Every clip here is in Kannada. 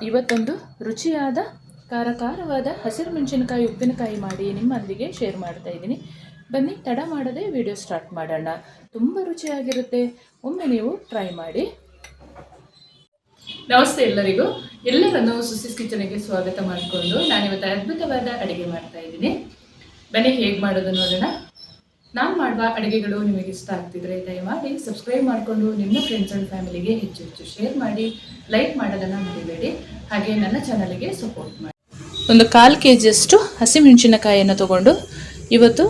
ಇವತ್ತೊಂದು ರುಚಿಯಾದ ಖಾರವಾದ ಹಸಿರು ಮೆಣಸಿನಕಾಯಿ ಉಪ್ಪಿನಕಾಯಿ ಮಾಡಿ ನಿಮ್ಮೊಂದಿಗೆ ಶೇರ್ ಮಾಡ್ತಾ ಇದ್ದೀನಿ. ಬನ್ನಿ ತಡ ಮಾಡದೆ ವಿಡಿಯೋ ಸ್ಟಾರ್ಟ್ ಮಾಡೋಣ. ತುಂಬ ರುಚಿಯಾಗಿರುತ್ತೆ, ಒಮ್ಮೆ ನೀವು ಟ್ರೈ ಮಾಡಿ. ನಮಸ್ತೆ ಎಲ್ಲರನ್ನೂ ಸುಸಿಸ್ ಕಿಚನ್ಗೆ ಸ್ವಾಗತ ಮಾಡಿಕೊಂಡು ನಾನಿವತ್ತು ಅದ್ಭುತವಾದ ಅಡುಗೆ ಮಾಡ್ತಾ ಇದ್ದೀನಿ. ಬನ್ನಿ ಹೇಗೆ ಮಾಡೋದು ನೋಡೋಣ. ನಾನು ಮಾಡುವ ಅಡುಗೆಗಳು ನಿಮಗೆ ಇಷ್ಟ ಆಗ್ತಿದ್ರೆ ದಯಮಾಡಿ ಸಬ್ಸ್ಕ್ರೈಬ್ ಮಾಡಿಕೊಂಡು ನಿಮ್ಮ ಫ್ರೆಂಡ್ಸ್ ಆ್ಯಂಡ್ ಫ್ಯಾಮಿಲಿಗೆ ಹೆಚ್ಚು ಶೇರ್ ಮಾಡಿ, ಲೈಕ್ ಮಾಡೋದನ್ನು ಮರಿಬೇಡಿ. ಹಾಗೆ ನನ್ನ ಚಾನಲ್ಗೆ ಸಪೋರ್ಟ್ ಮಾಡಿ. ಒಂದು 1/4 kg ಹಸಿಮೆಣಸಿನಕಾಯಿಯನ್ನು ತಗೊಂಡು ಇವತ್ತು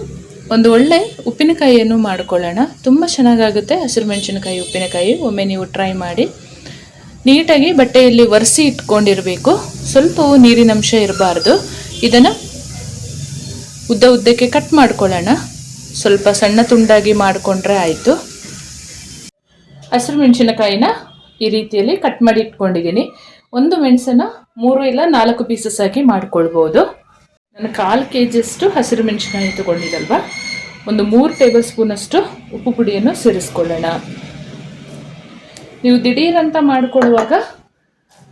ಒಂದು ಒಳ್ಳೆ ಉಪ್ಪಿನಕಾಯಿಯನ್ನು ಮಾಡಿಕೊಳ್ಳೋಣ. ತುಂಬ ಚೆನ್ನಾಗಾಗುತ್ತೆ ಹಸಿರು ಮೆಣಸಿನಕಾಯಿ ಉಪ್ಪಿನಕಾಯಿ. ಒಮ್ಮೆ ನೀವು ಟ್ರೈ ಮಾಡಿ. ನೀಟಾಗಿ ಬಟ್ಟೆಯಲ್ಲಿ ಒರೆಸಿ ಇಟ್ಕೊಂಡಿರಬೇಕು. ಸ್ವಲ್ಪವೂ ನೀರಿನಂಶ ಇರಬಾರ್ದು. ಇದನ್ನು ಉದ್ದಕ್ಕೆ ಕಟ್ ಮಾಡ್ಕೊಳ್ಳೋಣ. ಸ್ವಲ್ಪ ಸಣ್ಣ ತುಂಡಾಗಿ ಮಾಡಿಕೊಂಡ್ರೆ ಆಯಿತು. ಹಸಿರು ಮೆಣಸಿನಕಾಯಿನ ಈ ರೀತಿಯಲ್ಲಿ ಕಟ್ ಮಾಡಿ ಇಟ್ಕೊಂಡಿದ್ದೀನಿ. ಒಂದು ಮೆಣಸನ್ನು 3 ಇಲ್ಲ 4 ಪೀಸಸ್ ಆಗಿ ಮಾಡ್ಕೊಳ್ಬೋದು. ನಾನು 1/4 kg ಹಸಿರು ಮೆಣಸಿನಕಾಯಿ ತಗೊಂಡಿದ್ದಲ್ವ, ಒಂದು 3 ಟೇಬಲ್ ಸ್ಪೂನಷ್ಟು ಉಪ್ಪು ಪುಡಿಯನ್ನು ಸೇರಿಸ್ಕೊಳ್ಳೋಣ. ನೀವು ದಿಢೀರಂತ ಮಾಡ್ಕೊಳ್ಳುವಾಗ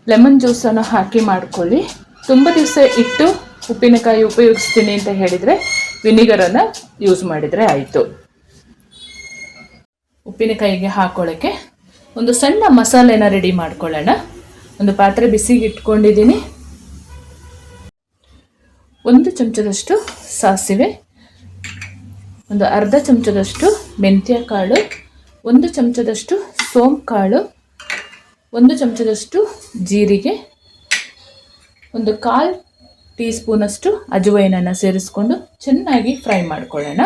ಲೆಮನ್ ಜ್ಯೂಸನ್ನು ಹಾಕಿ ಮಾಡ್ಕೊಳ್ಳಿ. ತುಂಬ ದಿವಸ ಇಟ್ಟು ಉಪ್ಪಿನಕಾಯಿ ಉಪಯೋಗಿಸ್ತೀನಿ ಅಂತ ಹೇಳಿದರೆ ವಿನಿಗರನ್ನು ಯೂಸ್ ಮಾಡಿದರೆ ಆಯಿತು. ಉಪ್ಪಿನಕಾಯಿಗೆ ಹಾಕೊಳ್ಳೋಕ್ಕೆ ಒಂದು ಸಣ್ಣ ಮಸಾಲೆನ ರೆಡಿ ಮಾಡ್ಕೊಳ್ಳೋಣ. ಒಂದು ಪಾತ್ರೆ ಬಿಸಿಗೆ ಇಟ್ಕೊಂಡಿದ್ದೀನಿ. 1 ಚಮಚದಷ್ಟು ಸಾಸಿವೆ, ಒಂದು ಅರ್ಧ ಚಮಚದಷ್ಟು ಮೆಂತ್ಯ ಕಾಳು, 1 ಚಮಚದಷ್ಟು ಸೋಂಪು ಕಾಳು, 1 ಚಮಚದಷ್ಟು ಜೀರಿಗೆ, ಒಂದು 1/4 ಟೀ ಸ್ಪೂನಷ್ಟು ಅಜವೈನನ್ನು ಸೇರಿಸ್ಕೊಂಡು ಚೆನ್ನಾಗಿ ಫ್ರೈ ಮಾಡ್ಕೊಳ್ಳೋಣ.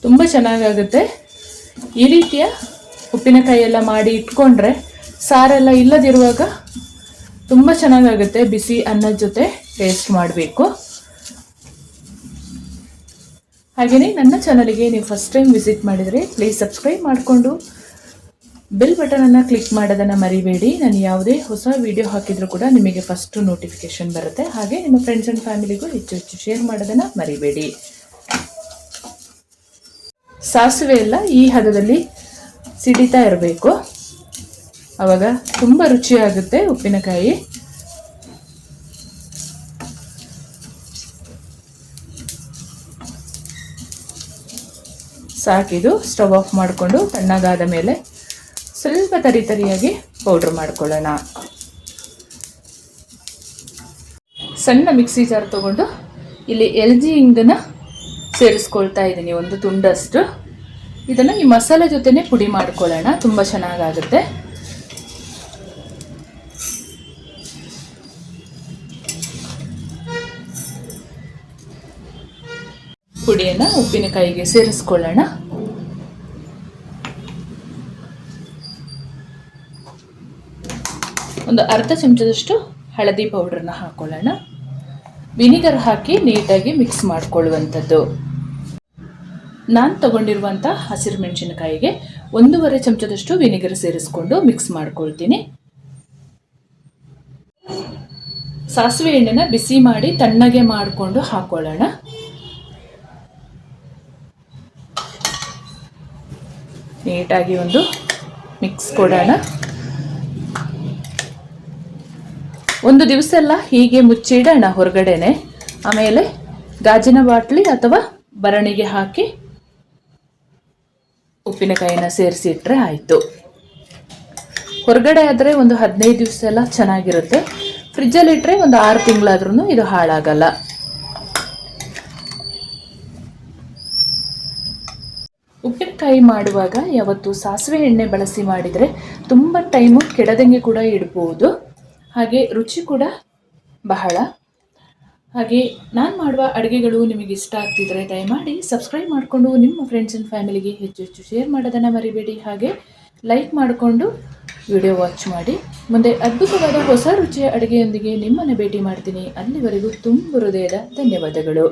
ತುಂಬ ಚೆನ್ನಾಗಾಗುತ್ತೆ. ಈ ರೀತಿಯ ಉಪ್ಪಿನಕಾಯಿ ಎಲ್ಲ ಮಾಡಿ ಇಟ್ಕೊಂಡ್ರೆ ಸಾರೆಲ್ಲ ಇಲ್ಲದಿರುವಾಗ ತುಂಬ ಚೆನ್ನಾಗಾಗುತ್ತೆ. ಬಿಸಿ ಅನ್ನದ ಜೊತೆ ಟೇಸ್ಟ್ ಮಾಡಬೇಕು. ಹಾಗೆಯೇ ನನ್ನ ಚಾನಲ್ಗೆ ನೀವು ಫಸ್ಟ್ ಟೈಮ್ ವಿಸಿಟ್ ಮಾಡಿದರೆ ಪ್ಲೀಸ್ ಸಬ್ಸ್ಕ್ರೈಬ್ ಮಾಡಿಕೊಂಡು ಬೆಲ್ ಬಟನನ್ನು ಕ್ಲಿಕ್ ಮಾಡೋದನ್ನು ಮರಿಬೇಡಿ. ನಾನು ಯಾವುದೇ ಹೊಸ ವಿಡಿಯೋ ಹಾಕಿದರೂ ಕೂಡ ನಿಮಗೆ ಫಸ್ಟು ನೋಟಿಫಿಕೇಷನ್ ಬರುತ್ತೆ. ಹಾಗೆ ನಿಮ್ಮ ಫ್ರೆಂಡ್ಸ್ ಆ್ಯಂಡ್ ಫ್ಯಾಮಿಲಿಗೂ ಹೆಚ್ಚು ಶೇರ್ ಮಾಡೋದನ್ನು ಮರಿಬೇಡಿ. ಸಾಸಿವೆ ಎಲ್ಲ ಈ ಹದದಲ್ಲಿ ಸಿಡಿತಾ ಇರಬೇಕು. ಆವಾಗ ತುಂಬ ರುಚಿಯಾಗುತ್ತೆ ಉಪ್ಪಿನಕಾಯಿ. ಸಾಕಿದು ಸ್ಟವ್ ಆಫ್ ಮಾಡಿಕೊಂಡು ತಣ್ಣಗಾದ ಮೇಲೆ ಸ್ವಲ್ಪ ತರಿಯಾಗಿ ಪೌಡ್ರ್ ಮಾಡ್ಕೊಳ್ಳೋಣ. ಸಣ್ಣ ಮಿಕ್ಸಿ ಜಾರ್ ತಗೊಂಡು ಇಲ್ಲಿ LG ಹಿಂಗನ್ನು ಸೇರಿಸ್ಕೊಳ್ತಾ ಇದ್ದೀನಿ, 1 ತುಂಡಷ್ಟು. ಇದನ್ನು ಈ ಮಸಾಲೆ ಜೊತೆನೇ ಪುಡಿ ಮಾಡ್ಕೊಳ್ಳೋಣ. ತುಂಬ ಚೆನ್ನಾಗಾಗುತ್ತೆ. ಪುಡಿಯನ್ನು ಉಪ್ಪಿನಕಾಯಿಗೆ ಸೇರಿಸ್ಕೊಳ್ಳೋಣ. ಒಂದು ಅರ್ಧ ಚಮಚದಷ್ಟು ಹಳದಿ ಪೌಡ್ರನ್ನ ಹಾಕೊಳ್ಳೋಣ. ವಿನಿಗರ್ ಹಾಕಿ ನೀಟಾಗಿ ಮಿಕ್ಸ್ ಮಾಡಿಕೊಳ್ಳುವಂಥದ್ದು. ನಾನು ತಗೊಂಡಿರುವಂಥ ಹಸಿರು ಮೆಣಸಿನಕಾಯಿಗೆ 1.5 ಚಮಚದಷ್ಟು ವಿನಿಗರ್ ಸೇರಿಸ್ಕೊಂಡು ಮಿಕ್ಸ್ ಮಾಡ್ಕೊಳ್ತೀನಿ. ಸಾಸಿವೆ ಎಣ್ಣೆನ ಬಿಸಿ ಮಾಡಿ ತಣ್ಣಗೆ ಮಾಡಿಕೊಂಡು ಹಾಕೊಳ್ಳೋಣ. ನೀಟಾಗಿ ಒಂದು ಮಿಕ್ಸ್ ಕೊಡೋಣ. ಒಂದು ದಿವಸ ಎಲ್ಲ ಹೀಗೆ ಮುಚ್ಚಿಡೋಣ ಹೊರಗಡೆನೆ. ಆಮೇಲೆ ಗಾಜಿನ ಬಾಟ್ಲಿ ಅಥವಾ ಭರಣಿಗೆ ಹಾಕಿ ಉಪ್ಪಿನಕಾಯಿನ ಸೇರಿಸಿ ಇಟ್ಟರೆ ಆಯಿತು. ಹೊರಗಡೆ ಆದರೆ ಒಂದು 15 ದಿವಸ ಎಲ್ಲ ಚೆನ್ನಾಗಿರುತ್ತೆ. ಫ್ರಿಜ್ಜಲ್ಲಿ ಇಟ್ಟರೆ ಒಂದು 6 ತಿಂಗಳಾದ್ರೂ ಇದು ಹಾಳಾಗಲ್ಲ. ಉಪ್ಪಿನಕಾಯಿ ಮಾಡುವಾಗ ಯಾವತ್ತು ಸಾಸಿವೆ ಎಣ್ಣೆ ಬಳಸಿ ಮಾಡಿದರೆ ತುಂಬ ಟೈಮು ಕೆಡದಂಗೆ ಕೂಡ ಇಡ್ಬೋದು. ಹಾಗೆ ರುಚಿ ಕೂಡ ಬಹಳ. ಹಾಗೆ ನಾನು ಮಾಡುವ ಅಡುಗೆಗಳು ನಿಮಗೆ ಇಷ್ಟ ಆಗ್ತಿದ್ರೆ ದಯಮಾಡಿ ಸಬ್ಸ್ಕ್ರೈಬ್ ಮಾಡಿಕೊಂಡು ನಿಮ್ಮ ಫ್ರೆಂಡ್ಸ್ ಆ್ಯಂಡ್ ಫ್ಯಾಮಿಲಿಗೆ ಹೆಚ್ಚು ಶೇರ್ ಮಾಡೋದನ್ನು ಮರಿಬೇಡಿ. ಹಾಗೆ ಲೈಕ್ ಮಾಡಿಕೊಂಡು ವಿಡಿಯೋ ವಾಚ್ ಮಾಡಿ. ಮುಂದೆ ಅದ್ಭುತವಾದ ಹೊಸ ರುಚಿಯ ಅಡುಗೆಯೊಂದಿಗೆ ನಿಮ್ಮನ್ನು ಭೇಟಿ ಮಾಡ್ತೀನಿ. ಅಲ್ಲಿವರೆಗೂ ತುಂಬ ಹೃದಯದ ಧನ್ಯವಾದಗಳು.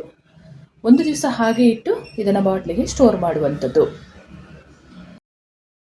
ಒಂದು ದಿವಸ ಹಾಗೆ ಇಟ್ಟು ಇದನ್ನು ಬಾಟ್ಲಿಗೆ ಸ್ಟೋರ್ ಮಾಡುವಂಥದ್ದು.